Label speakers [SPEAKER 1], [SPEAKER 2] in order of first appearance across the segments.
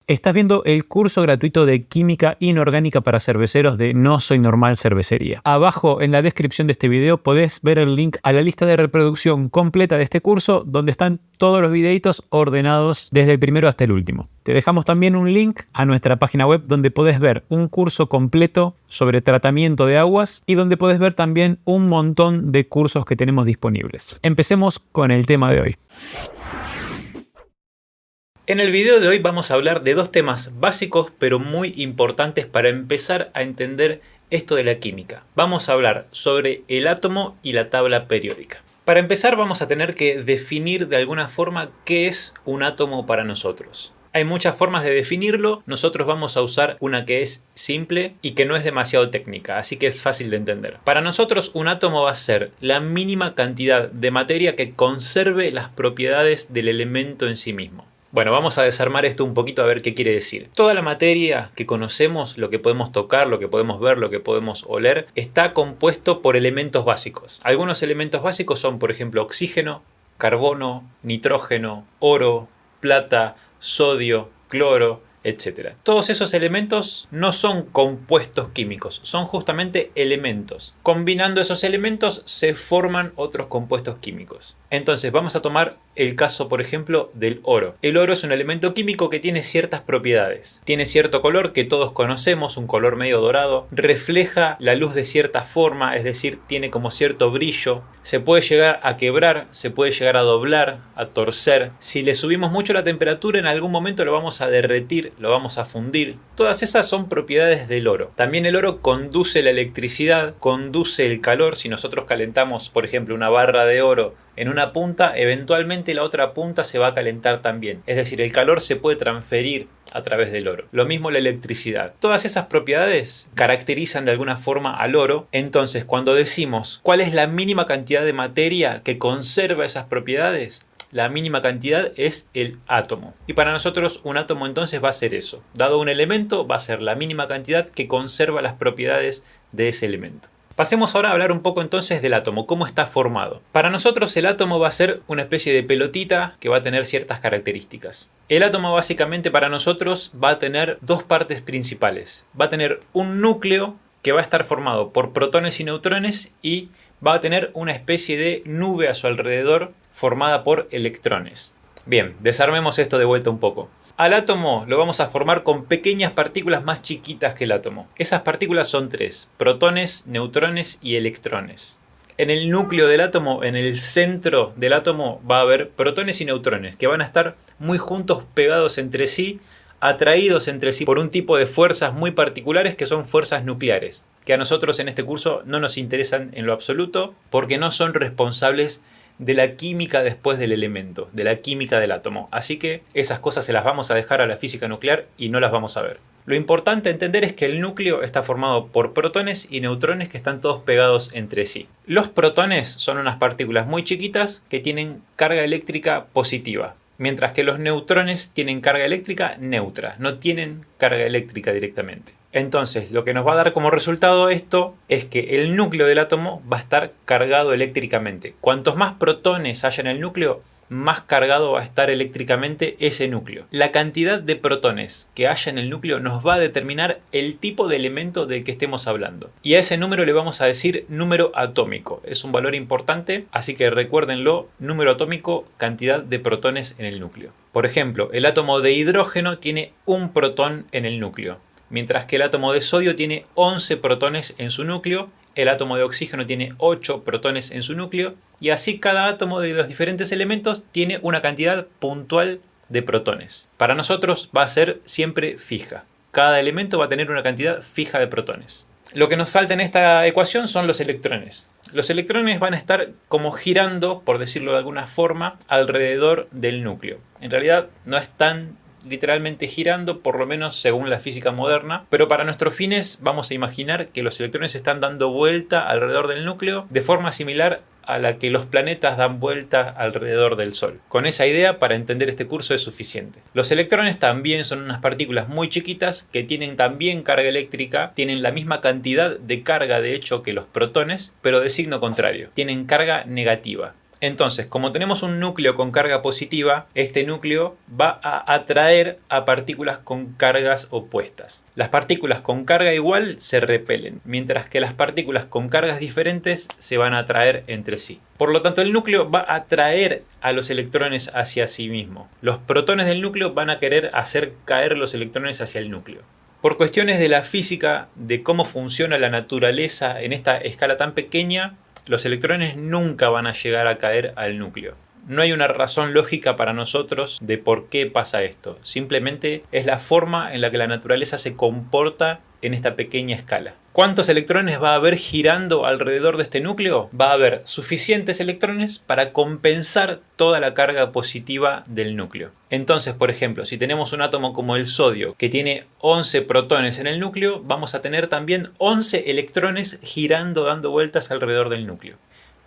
[SPEAKER 1] Estás viendo el curso gratuito de Química Inorgánica para Cerveceros de No Soy Normal Cervecería. Abajo en la descripción de este video podés ver el link a la lista de reproducción completa de este curso, donde están todos los videitos ordenados desde el primero hasta el último. Te dejamos también un link a nuestra página web donde podés ver un curso completo sobre tratamiento de aguas y donde podés ver también un montón de cursos que tenemos disponibles. Empecemos con el tema de hoy. En el video de hoy vamos a hablar de dos temas básicos pero muy importantes para empezar a entender esto de la química. Vamos a hablar sobre el átomo y la tabla periódica. Para empezar vamos a tener que definir de alguna forma qué es un átomo para nosotros. Hay muchas formas de definirlo, nosotros vamos a usar una que es simple y que no es demasiado técnica, así que es fácil de entender. Para nosotros un átomo va a ser la mínima cantidad de materia que conserve las propiedades del elemento en sí mismo. Bueno, vamos a desarmar esto un poquito a ver qué quiere decir. Toda la materia que conocemos, lo que podemos tocar, lo que podemos ver, lo que podemos oler, está compuesto por elementos básicos. Algunos elementos básicos son, por ejemplo, oxígeno, carbono, nitrógeno, oro, plata, sodio, cloro, etc. Todos esos elementos no son compuestos químicos, son justamente elementos. Combinando esos elementos se forman otros compuestos químicos. Entonces vamos a tomar el caso, por ejemplo, del oro. El oro es un elemento químico que tiene ciertas propiedades. Tiene cierto color que todos conocemos, un color medio dorado. Refleja la luz de cierta forma, es decir, tiene como cierto brillo. Se puede llegar a quebrar, se puede llegar a doblar, a torcer. Si le subimos mucho la temperatura, en algún momento lo vamos a derretir, lo vamos a fundir. Todas esas son propiedades del oro. También el oro conduce la electricidad, conduce el calor. Si nosotros calentamos, por ejemplo, una barra de oro en una punta, eventualmente la otra punta se va a calentar también. Es decir, el calor se puede transferir a través del oro. Lo mismo la electricidad. Todas esas propiedades caracterizan de alguna forma al oro. Entonces, cuando decimos cuál es la mínima cantidad de materia que conserva esas propiedades, la mínima cantidad es el átomo. Y para nosotros un átomo entonces va a ser eso. Dado un elemento, va a ser la mínima cantidad que conserva las propiedades de ese elemento. Pasemos ahora a hablar un poco entonces del átomo, cómo está formado. Para nosotros el átomo va a ser una especie de pelotita que va a tener ciertas características. El átomo básicamente para nosotros va a tener dos partes principales. Va a tener un núcleo que va a estar formado por protones y neutrones y va a tener una especie de nube a su alrededor formada por electrones. Bien, desarmemos esto de vuelta un poco. Al átomo lo vamos a formar con pequeñas partículas más chiquitas que el átomo. Esas partículas son tres: protones, neutrones y electrones. En el núcleo del átomo, en el centro del átomo, va a haber protones y neutrones que van a estar muy juntos, pegados entre sí, atraídos entre sí por un tipo de fuerzas muy particulares que son fuerzas nucleares, que a nosotros en este curso no nos interesan en lo absoluto porque no son responsables de la química después del elemento, de la química del átomo. Así que esas cosas se las vamos a dejar a la física nuclear y no las vamos a ver. Lo importante entender es que el núcleo está formado por protones y neutrones que están todos pegados entre sí. Los protones son unas partículas muy chiquitas que tienen carga eléctrica positiva, mientras que los neutrones tienen carga eléctrica neutra, no tienen carga eléctrica directamente. Entonces, lo que nos va a dar como resultado esto es que el núcleo del átomo va a estar cargado eléctricamente. Cuantos más protones haya en el núcleo, más cargado va a estar eléctricamente ese núcleo. La cantidad de protones que haya en el núcleo nos va a determinar el tipo de elemento del que estemos hablando. Y a ese número le vamos a decir número atómico. Es un valor importante, así que recuérdenlo: número atómico, cantidad de protones en el núcleo. Por ejemplo, el átomo de hidrógeno tiene un protón en el núcleo, mientras que el átomo de sodio tiene 11 protones en su núcleo, el átomo de oxígeno tiene 8 protones en su núcleo, y así cada átomo de los diferentes elementos tiene una cantidad puntual de protones. Para nosotros va a ser siempre fija. Cada elemento va a tener una cantidad fija de protones. Lo que nos falta en esta ecuación son los electrones. Los electrones van a estar como girando, por decirlo de alguna forma, alrededor del núcleo. En realidad no están literalmente girando, por lo menos según la física moderna, pero para nuestros fines vamos a imaginar que los electrones están dando vuelta alrededor del núcleo de forma similar a la que los planetas dan vuelta alrededor del Sol. Con esa idea, para entender este curso es suficiente. Los electrones también son unas partículas muy chiquitas que tienen también carga eléctrica, tienen la misma cantidad de carga de hecho que los protones, pero de signo contrario, tienen carga negativa. Entonces, como tenemos un núcleo con carga positiva, este núcleo va a atraer a partículas con cargas opuestas. Las partículas con carga igual se repelen, mientras que las partículas con cargas diferentes se van a atraer entre sí. Por lo tanto, el núcleo va a atraer a los electrones hacia sí mismo. Los protones del núcleo van a querer hacer caer los electrones hacia el núcleo. Por cuestiones de la física, de cómo funciona la naturaleza en esta escala tan pequeña, los electrones nunca van a llegar a caer al núcleo. No hay una razón lógica para nosotros de por qué pasa esto. Simplemente es la forma en la que la naturaleza se comporta en esta pequeña escala. ¿Cuántos electrones va a haber girando alrededor de este núcleo? Va a haber suficientes electrones para compensar toda la carga positiva del núcleo. Entonces, por ejemplo, si tenemos un átomo como el sodio que tiene 11 protones en el núcleo, vamos a tener también 11 electrones girando, dando vueltas alrededor del núcleo.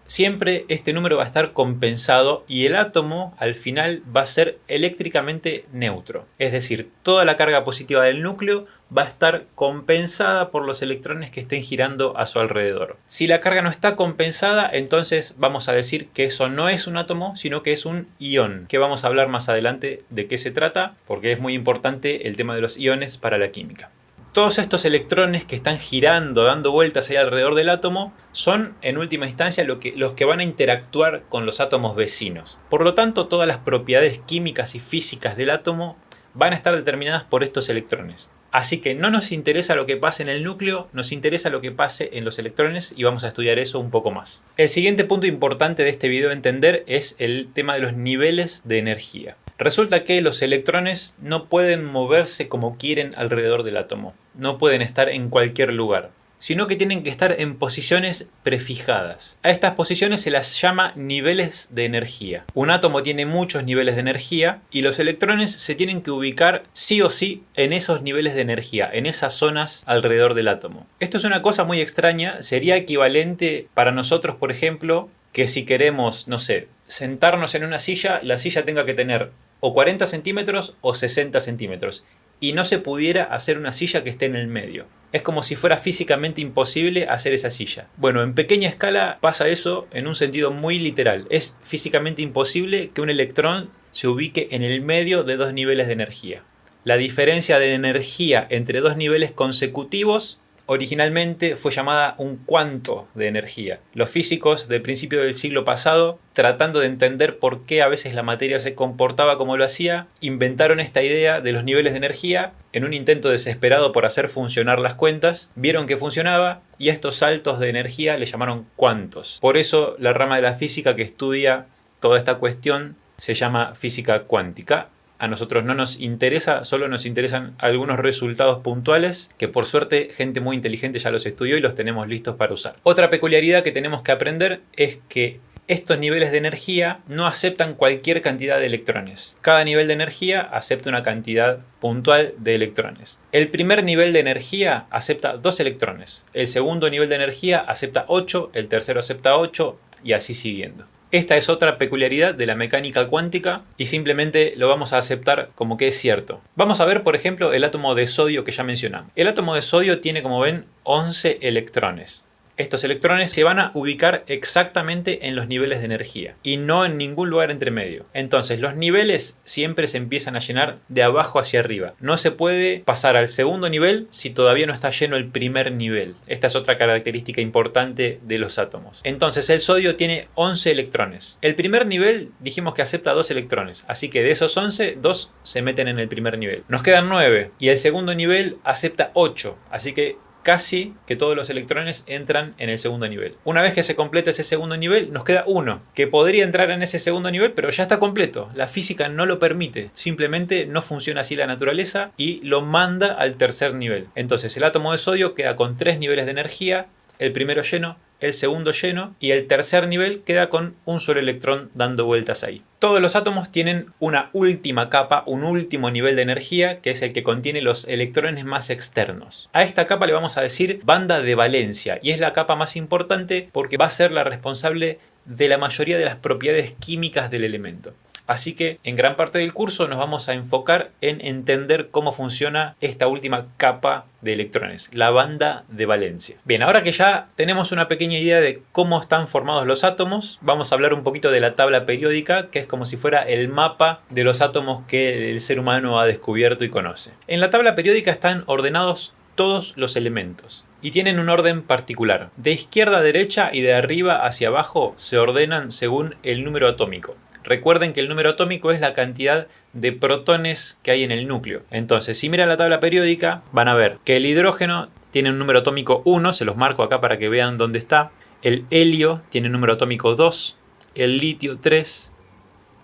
[SPEAKER 1] Siempre este número va a estar compensado y el átomo al final va a ser eléctricamente neutro. Es decir, toda la carga positiva del núcleo va a estar compensada por los electrones que estén girando a su alrededor. Si la carga no está compensada, entonces vamos a decir que eso no es un átomo, sino que es un ion, que vamos a hablar más adelante de qué se trata, porque es muy importante el tema de los iones para la química. Todos estos electrones que están girando, dando vueltas ahí alrededor del átomo, son en última instancia los que van a interactuar con los átomos vecinos. Por lo tanto, todas las propiedades químicas y físicas del átomo van a estar determinadas por estos electrones. Así que no nos interesa lo que pase en el núcleo, nos interesa lo que pase en los electrones y vamos a estudiar eso un poco más. El siguiente punto importante de este video a entender es el tema de los niveles de energía. Resulta que los electrones no pueden moverse como quieren alrededor del átomo. No pueden estar en cualquier lugar, sino que tienen que estar en posiciones prefijadas. A estas posiciones se las llama niveles de energía. Un átomo tiene muchos niveles de energía y los electrones se tienen que ubicar sí o sí en esos niveles de energía, en esas zonas alrededor del átomo. Esto es una cosa muy extraña, sería equivalente para nosotros, por ejemplo, que si queremos, no sé, sentarnos en una silla, la silla tenga que tener o 40 centímetros o 60 centímetros. Y no se pudiera hacer una silla que esté en el medio. Es como si fuera físicamente imposible hacer esa silla. Bueno, en pequeña escala pasa eso en un sentido muy literal. Es físicamente imposible que un electrón se ubique en el medio de dos niveles de energía. La diferencia de energía entre dos niveles consecutivos originalmente fue llamada un cuanto de energía. Los físicos del principio del siglo pasado, tratando de entender por qué a veces la materia se comportaba como lo hacía, inventaron esta idea de los niveles de energía en un intento desesperado por hacer funcionar las cuentas, vieron que funcionaba y a estos saltos de energía le llamaron cuantos. Por eso la rama de la física que estudia toda esta cuestión se llama física cuántica. A nosotros no nos interesa, solo nos interesan algunos resultados puntuales que por suerte gente muy inteligente ya los estudió y los tenemos listos para usar. Otra peculiaridad que tenemos que aprender es que estos niveles de energía no aceptan cualquier cantidad de electrones. Cada nivel de energía acepta una cantidad puntual de electrones. El primer nivel de energía acepta 2 electrones. El segundo nivel de energía acepta 8, el tercero acepta 8 y así siguiendo. Esta es otra peculiaridad de la mecánica cuántica y simplemente lo vamos a aceptar como que es cierto. Vamos a ver, por ejemplo, el átomo de sodio que ya mencionamos. El átomo de sodio tiene, como ven, 11 electrones. Estos electrones se van a ubicar exactamente en los niveles de energía y no en ningún lugar entre medio. Entonces los niveles siempre se empiezan a llenar de abajo hacia arriba. No se puede pasar al segundo nivel si todavía no está lleno el primer nivel. Esta es otra característica importante de los átomos. Entonces el sodio tiene 11 electrones. El primer nivel dijimos que acepta 2 electrones. Así que de esos 11, 2 se meten en el primer nivel. Nos quedan 9 y el segundo nivel acepta 8. Así que casi que todos los electrones entran en el segundo nivel. Una vez que se completa ese segundo nivel, nos queda uno, que podría entrar en ese segundo nivel, pero ya está completo. La física no lo permite, simplemente no funciona así la naturaleza y lo manda al tercer nivel. Entonces el átomo de sodio queda con 3 niveles de energía, el primero lleno, el segundo lleno y el tercer nivel queda con un solo electrón dando vueltas ahí. Todos los átomos tienen una última capa, un último nivel de energía, que es el que contiene los electrones más externos. A esta capa le vamos a decir banda de valencia y es la capa más importante porque va a ser la responsable de la mayoría de las propiedades químicas del elemento. Así que en gran parte del curso nos vamos a enfocar en entender cómo funciona esta última capa de electrones, la banda de valencia. Bien, ahora que ya tenemos una pequeña idea de cómo están formados los átomos, vamos a hablar un poquito de la tabla periódica, que es como si fuera el mapa de los átomos que el ser humano ha descubierto y conoce. En la tabla periódica están ordenados todos los elementos y tienen un orden particular. De izquierda a derecha y de arriba hacia abajo se ordenan según el número atómico. Recuerden que el número atómico es la cantidad de protones que hay en el núcleo. Entonces, si miran la tabla periódica, van a ver que el hidrógeno tiene un número atómico 1, se los marco acá para que vean dónde está. El helio tiene un número atómico 2, el litio 3,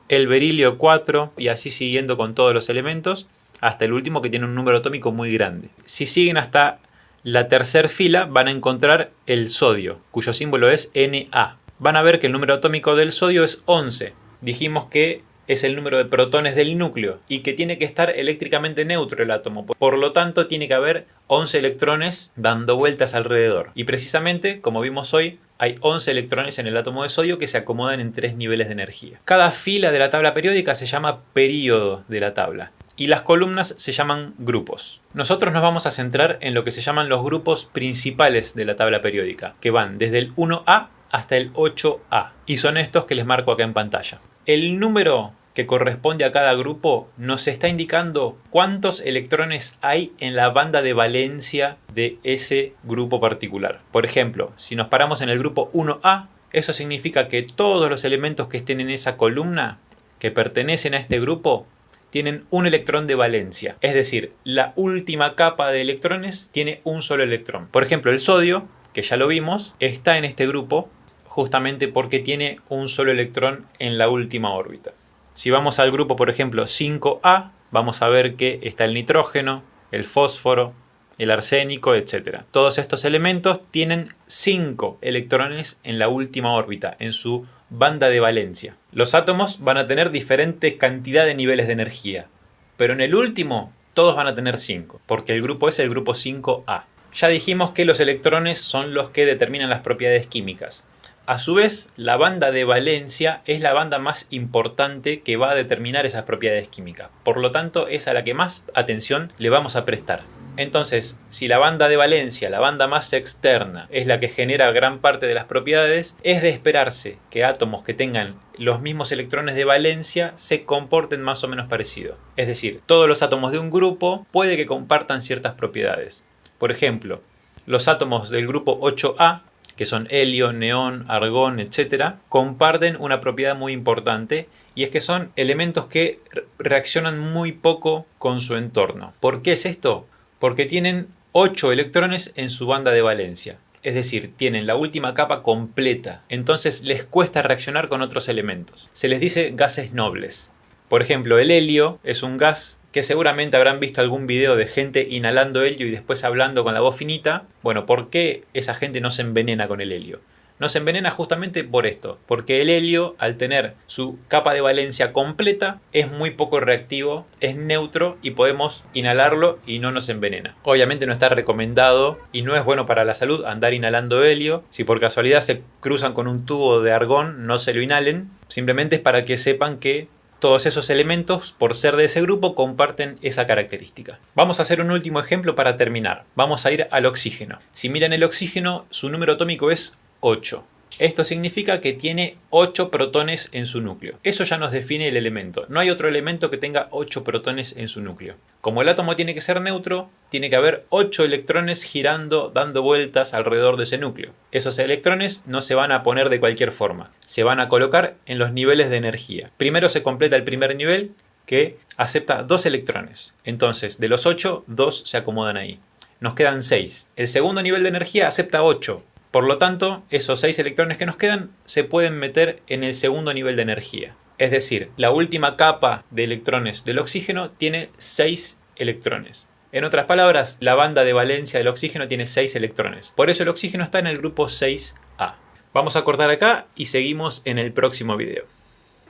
[SPEAKER 1] el berilio 4 y así siguiendo con todos los elementos, hasta el último que tiene un número atómico muy grande. Si siguen hasta la tercera fila, van a encontrar el sodio, cuyo símbolo es Na. Van a ver que el número atómico del sodio es 11. Dijimos que es el número de protones del núcleo y que tiene que estar eléctricamente neutro el átomo. Por lo tanto, tiene que haber 11 electrones dando vueltas alrededor. Y precisamente, como vimos hoy, hay 11 electrones en el átomo de sodio que se acomodan en 3 niveles de energía. Cada fila de la tabla periódica se llama período de la tabla y las columnas se llaman grupos. Nosotros nos vamos a centrar en lo que se llaman los grupos principales de la tabla periódica, que van desde el 1A hasta el 8A. Y son estos que les marco acá en pantalla. El número que corresponde a cada grupo nos está indicando cuántos electrones hay en la banda de valencia de ese grupo particular. Por ejemplo, si nos paramos en el grupo 1A, eso significa que todos los elementos que estén en esa columna, que pertenecen a este grupo, tienen un electrón de valencia. Es decir, la última capa de electrones tiene un solo electrón. Por ejemplo, el sodio, que ya lo vimos, está en este grupo justamente porque tiene un solo electrón en la última órbita. Si vamos al grupo, por ejemplo, 5A, vamos a ver que está el nitrógeno, el fósforo, el arsénico, etc. Todos estos elementos tienen 5 electrones en la última órbita, en su banda de valencia. Los átomos van a tener diferente cantidad de niveles de energía, pero en el último todos van a tener 5, porque el grupo es el grupo 5A. Ya dijimos que los electrones son los que determinan las propiedades químicas. A su vez, la banda de valencia es la banda más importante que va a determinar esas propiedades químicas. Por lo tanto, es a la que más atención le vamos a prestar. Entonces, si la banda de valencia, la banda más externa, es la que genera gran parte de las propiedades, es de esperarse que átomos que tengan los mismos electrones de valencia se comporten más o menos parecido. Es decir, todos los átomos de un grupo puede que compartan ciertas propiedades. Por ejemplo, los átomos del grupo 8A, que son helio, neón, argón, etc., comparten una propiedad muy importante y es que son elementos que reaccionan muy poco con su entorno. ¿Por qué es esto? Porque tienen 8 electrones en su banda de valencia. Es decir, tienen la última capa completa. Entonces les cuesta reaccionar con otros elementos. Se les dice gases nobles. Por ejemplo, el helio es un gas que seguramente habrán visto algún video de gente inhalando helio y después hablando con la voz finita. Bueno, ¿por qué esa gente no se envenena con el helio? No se envenena justamente por esto, porque el helio, al tener su capa de valencia completa, es muy poco reactivo, es neutro y podemos inhalarlo y no nos envenena. Obviamente no está recomendado y no es bueno para la salud andar inhalando helio. Si por casualidad se cruzan con un tubo de argón, no se lo inhalen. Simplemente es para que sepan que todos esos elementos, por ser de ese grupo, comparten esa característica. Vamos a hacer un último ejemplo para terminar. Vamos a ir al oxígeno. Si miran el oxígeno, su número atómico es 8. Esto significa que tiene 8 protones en su núcleo. Eso ya nos define el elemento. No hay otro elemento que tenga 8 protones en su núcleo. Como el átomo tiene que ser neutro, tiene que haber 8 electrones girando, dando vueltas alrededor de ese núcleo. Esos electrones no se van a poner de cualquier forma. Se van a colocar en los niveles de energía. Primero se completa el primer nivel, que acepta 2 electrones. Entonces, de los 8, 2 se acomodan ahí. Nos quedan 6. El segundo nivel de energía acepta 8. Por lo tanto, esos 6 electrones que nos quedan se pueden meter en el segundo nivel de energía. Es decir, la última capa de electrones del oxígeno tiene 6 electrones. En otras palabras, la banda de valencia del oxígeno tiene 6 electrones. Por eso el oxígeno está en el grupo 6A. Vamos a cortar acá y seguimos en el próximo video.